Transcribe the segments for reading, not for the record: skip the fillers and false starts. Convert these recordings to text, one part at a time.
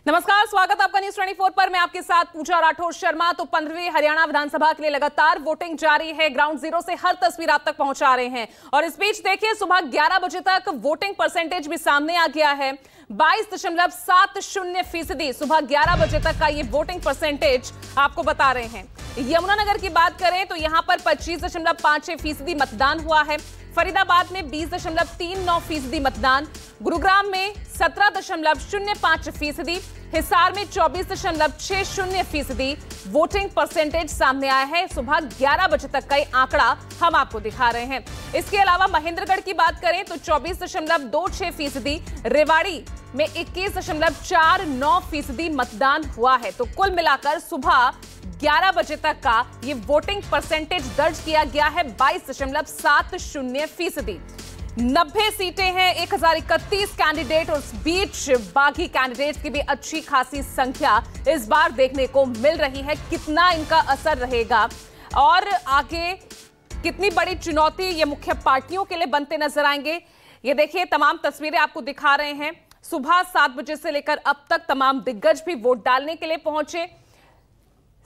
नमस्कार, स्वागत आपका न्यूज 24 पर। मैं आपके साथ पूजा राठौर शर्मा। तो 15वीं हरियाणा विधानसभा के लिए लगातार वोटिंग जारी है। ग्राउंड जीरो से हर तस्वीर आप तक पहुंचा रहे हैं और इस बीच देखिए सुबह 11 बजे तक वोटिंग परसेंटेज भी सामने आ गया है। 22.70% सुबह 11 बजे तक का ये वोटिंग परसेंटेज आपको बता रहे हैं। यमुनानगर की बात करें तो यहां पर 25.56% मतदान हुआ है। फरीदाबाद में 20.39% मतदान, गुरुग्राम में 17.05%, हिसार में 24.60% वोटिंग परसेंटेज सामने आया है। सुबह 11 बजे तक का ये आंकड़ा हम आपको दिखा रहे हैं। इसके अलावा महेंद्रगढ़ की बात करें तो 24.26%, रेवाड़ी में 21.49% मतदान हुआ है। तो कुल मिलाकर सुबह 11 बजे तक का ये वोटिंग परसेंटेज दर्ज किया गया है 22.70%। 90 सीटें हैं, 1031 कैंडिडेट और इस बीच बागी कैंडिडेट्स की भी अच्छी खासी संख्या इस बार देखने को मिल रही है। कितना इनका असर रहेगा और आगे कितनी बड़ी चुनौती ये मुख्य पार्टियों के लिए बनते नजर आएंगे, ये देखिए तमाम तस्वीरें आपको दिखा रहे हैं। सुबह 7 बजे से लेकर अब तक तमाम दिग्गज भी वोट डालने के लिए पहुंचे।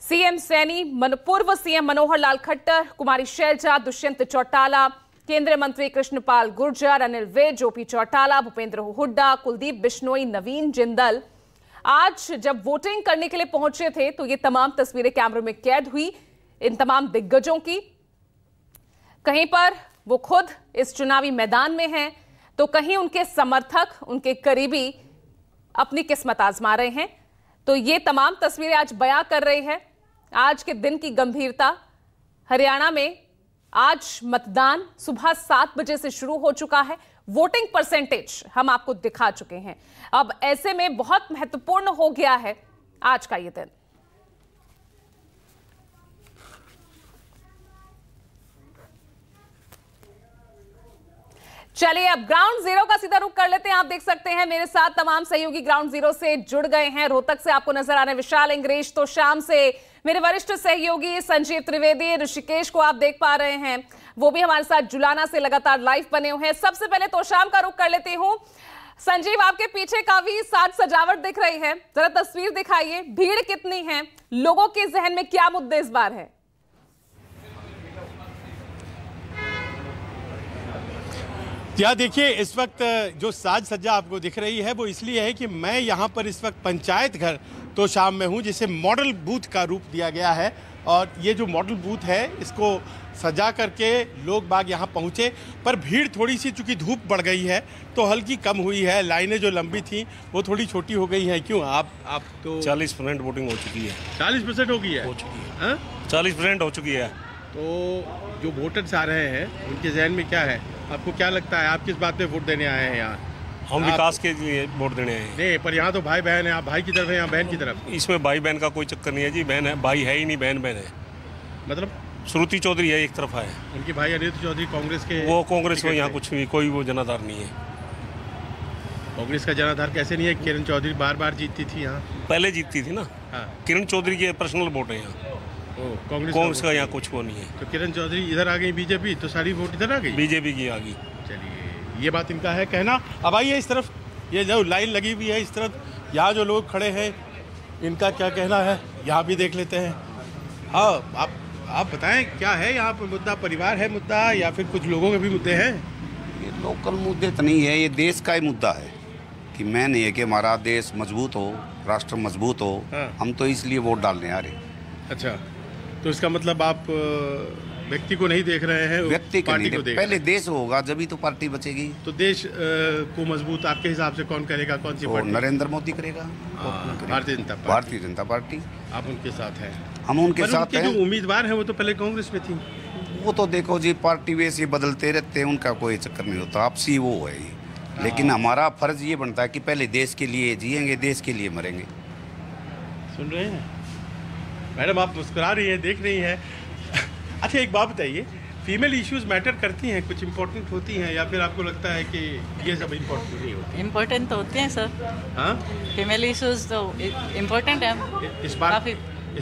सीएम सैनी, पूर्व सीएम मनोहर लाल खट्टर, कुमारी शैलजा, दुष्यंत चौटाला, केंद्रीय मंत्री कृष्णपाल गुर्जर, अनिल विज, ओपी चौटाला, भूपेंद्र हुड्डा, कुलदीप बिश्नोई, नवीन जिंदल आज जब वोटिंग करने के लिए पहुंचे थे तो ये तमाम तस्वीरें कैमरे में कैद हुई इन तमाम दिग्गजों की। कहीं पर वो खुद इस चुनावी मैदान में हैं तो कहीं उनके समर्थक, उनके करीबी अपनी किस्मत आजमा रहे हैं। तो ये तमाम तस्वीरें आज बयां कर रही है आज के दिन की गंभीरता। हरियाणा में आज मतदान सुबह 7 बजे से शुरू हो चुका है। वोटिंग परसेंटेज हम आपको दिखा चुके हैं। अब ऐसे में बहुत महत्वपूर्ण हो गया है आज का ये दिन। चलिए अब ग्राउंड जीरो का सीधा रुख कर लेते हैं। आप देख सकते हैं मेरे साथ तमाम सहयोगी ग्राउंड जीरो से जुड़ गए हैं। रोहतक से आपको नजर आ रहे हैं विशाल इंग्रेश, तो शाम से मेरे वरिष्ठ सहयोगी संजीव त्रिवेदी, ऋषिकेश को आप देख पा रहे हैं, वो भी हमारे साथ जुलाना से लगातार लाइव बने हुए हैं। सबसे पहले तो शाम का रुख कर लेती हूं। संजीव, आपके पीछे काफी साज सजावट दिख रही है, जरा तस्वीर दिखाइए। भीड़ कितनी है, लोगों के जहन में क्या मुद्दे इस बार है? या देखिए, इस वक्त जो साज सज्जा आपको दिख रही है वो इसलिए है कि मैं यहाँ पर इस वक्त पंचायत घर तो शाम में हूँ, जिसे मॉडल बूथ का रूप दिया गया है। और ये जो मॉडल बूथ है इसको सजा करके लोग बाग यहाँ पहुँचे, पर भीड़ थोड़ी सी, चूँकि धूप बढ़ गई है तो हल्की कम हुई है। लाइनें जो लंबी थी वो थोड़ी छोटी हो गई हैं। क्यों आप तो 40% वोटिंग हो चुकी है। 40% हो गई है? हो चुकी है। 40% हो चुकी है। तो जो वोटर्स आ रहे हैं उनके जहन में क्या है? आपको क्या लगता है, आप किस बात पे वोट देने आए हैं यहाँ? हम विकास के लिए वोट देने आए हैं। नहीं, पर यहाँ तो भाई बहन है, आप भाई की तरफ है, यहाँ बहन की तरफ। इसमें भाई बहन का कोई चक्कर नहीं है जी। बहन है, भाई है ही नहीं, बहन बहन है। मतलब श्रुति चौधरी है, एक तरफा है। उनकी भाई अनिरुद्ध चौधरी कांग्रेस के, वो कांग्रेस में यहाँ कुछ भी, कोई वो जनाधार नहीं है। कांग्रेस का जनाधार कैसे नहीं है? किरण चौधरी बार बार जीतती थी यहाँ। पहले जीतती थी ना। हाँ। किरण चौधरी के पर्सनल वोट है यहाँ। कांग्रेस का यहाँ कुछ वो नहीं है। तो किरण चौधरी इधर आ गई बीजेपी, तो सारी वोट इधर आ गई, बीजेपी की आ गई। चलिए, ये बात इनका है कहना। अब आइए इस तरफ, ये जो लाइन लगी हुई है इस तरफ, यहाँ जो लोग खड़े हैं इनका क्या कहना है यहाँ भी देख लेते हैं। हाँ, आप बताएं क्या है यहाँ पर मुद्दा? परिवार है मुद्दा या फिर कुछ लोगों के भी मुद्दे हैं? ये लोकल मुद्दे तो नहीं है, ये देश का ही मुद्दा है कि मैं नहीं है कि हमारा देश मजबूत हो, राष्ट्र मजबूत हो। हाँ। हम तो इसलिए वोट डालने आ रहे। अच्छा, तो इसका मतलब आप व्यक्ति को नहीं देख रहे हैं, व्यक्ति को नहीं देख, पहले देश होगा जब ही तो पार्टी बचेगी। तो देश को मजबूत आपके हिसाब से कौन करेगा? कौन सी पार्टी? नरेंद्र मोदी करेगा, भारतीय जनता पार्टी। आप उनके साथ हैं? हम उनके साथ हैं। जो उम्मीदवार है वो तो पहले कांग्रेस में थी। वो तो देखो जी, पार्टी वैसे बदलते रहते हैं, उनका कोई चक्कर नहीं होता। आपसी वो है, लेकिन हमारा फर्ज ये बनता है कि पहले देश के लिए जिएंगे, देश के लिए मरेंगे। सुन रहे हैं मैडम, आप मुस्कुरा रही हैं, देख रही हैं। अच्छा, एक बात बताइए, फीमेल इश्यूज मैटर करती हैं, कुछ इम्पोर्टेंट होती हैं, या फिर आपको लगता है कि ये सब इम्पोर्टेंट नहीं होती? इम्पोर्टेंट तो होते हैं सर। हाँ, फीमेल इश्यूज तो इम्पोर्टेंट है। इस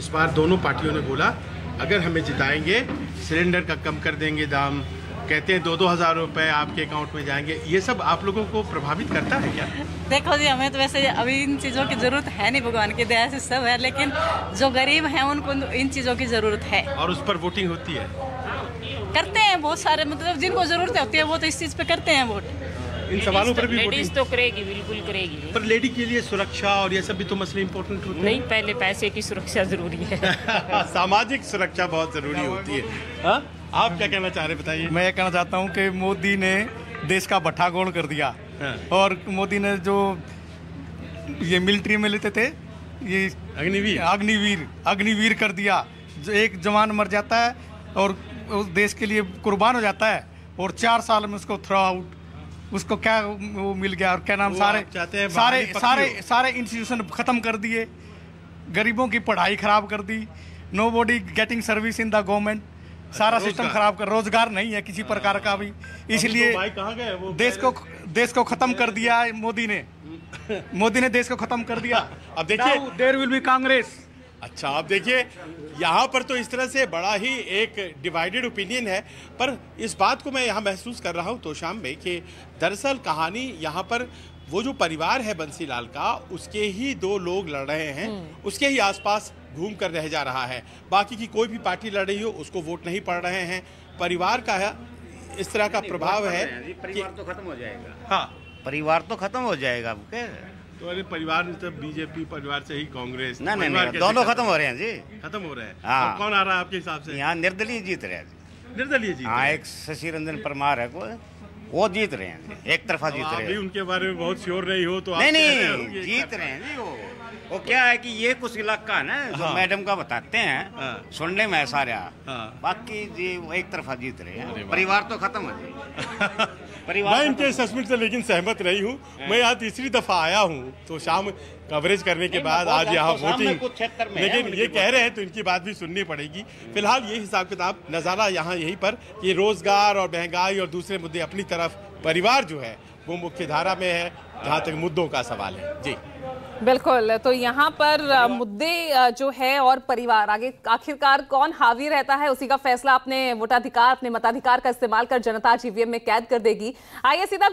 बार दोनों पार्टियों ने बोला अगर हमें जिताएंगे सिलेंडर का कम कर देंगे दाम, कहते हैं 2-2 हज़ार रुपए आपके अकाउंट में जाएंगे, ये सब आप लोगों को प्रभावित करता है क्या? देखो जी, हमें तो वैसे अभी इन चीज़ों की ज़रूरत है नहीं, भगवान की दया से सब है, लेकिन जो गरीब हैं उनको इन चीज़ों की ज़रूरत है। और उस पर वोटिंग होती है? करते हैं बहुत सारे, मतलब जिनको ज़रूरत होती है वो तो इस चीज़ पे करते हैं वोट। इन सवालों पर भी लेडीज वोटिंग तो करेगी, बिल्कुल करेगी। पर लेडी के लिए सुरक्षा और ये सब भी तो मसले इम्पोर्टेंट होते हैं। नहीं, पहले पैसे की सुरक्षा जरूरी है। सामाजिक सुरक्षा बहुत जरूरी होती है। हाँ? आप क्या कहना चाह रहे हैं, बताइए। मैं ये कहना चाहता हूँ कि मोदी ने देश का भट्ठा गोल कर दिया। हाँ। और मोदी ने जो ये मिलिट्री में लेते थे, ये अग्निवीर कर दिया। जो एक जवान मर जाता है और उस देश के लिए कुर्बान हो जाता है, और 4 साल में उसको थ्रो आउट, उसको क्या वो मिल गया, और क्या नाम, सारे इंस्टीट्यूशन खत्म कर दिए, गरीबों की पढ़ाई खराब कर दी, nobody getting service in the government, सारा सिस्टम खराब कर, रोजगार नहीं है किसी प्रकार का भी, इसलिए देश को खत्म कर दिया है मोदी ने देश को खत्म कर दिया। अब देखिए, देयर विल बी कांग्रेस। अच्छा, अब देखिए यहाँ पर तो इस तरह से बड़ा ही एक डिवाइडेड ओपिनियन है, पर इस बात को मैं यहाँ महसूस कर रहा हूँ तोशाम में कि दरअसल कहानी यहाँ पर वो जो परिवार है बंसीलाल का, उसके ही 2 लोग लड़ रहे हैं, उसके ही आसपास घूम कर रह जा रहा है। बाकी की कोई भी पार्टी लड़ रही हो उसको वोट नहीं पड़ रहे हैं। परिवार का इस तरह का प्रभाव है। परिवार तो खत्म हो जाएगा। हाँ, परिवार तो खत्म हो जाएगा। तो अरे परिवार में तो बीजेपी परिवार से ही कांग्रेस, नहीं, दोनों खत्म हो रहे हैं जी, खत्म हो रहे हैं। हाँ। तो कौन आ रहा है आपके हिसाब से? यहाँ निर्दलीय जीत रहे हैं जी। निर्दलीय जीत? हाँ, एक शशि रंजन परमार है, वो जीत रहे हैं, एक तरफा जीत रहे हैं। अभी उनके बारे में बहुत श्योर नहीं हो तो आप नहीं जीत रहे हैं जी। वो क्या है कि ये कुछ इलाका है ना जो मैडम का बताते हैं, सुनने में ऐसा रहा, बाकी जी वो एक तरफा जीत रहे हैं। परिवार तो खत्म है जी। मैं इनके असेसमेंट से लेकिन सहमत नहीं हूँ। मैं यहाँ तीसरी दफा आया हूँ, तो शाम कवरेज करने के बाद आज यहाँ वोटिंग, लेकिन ये कह रहे हैं तो इनकी बात भी सुननी पड़ेगी। फिलहाल ये हिसाब किताब नज़ारा यहाँ यहीं पर, ये रोजगार और महंगाई और दूसरे मुद्दे अपनी तरफ, परिवार जो है वो मुख्य धारा में है जहाँ तक मुद्दों का सवाल है। जी बिल्कुल, तो यहाँ पर मुद्दे जो है और परिवार, आगे आखिरकार कौन हावी रहता है उसी का फैसला अपने वोटाधिकार, अपने मताधिकार का इस्तेमाल कर जनता आज ईवीएम में कैद कर देगी। आइए सीधा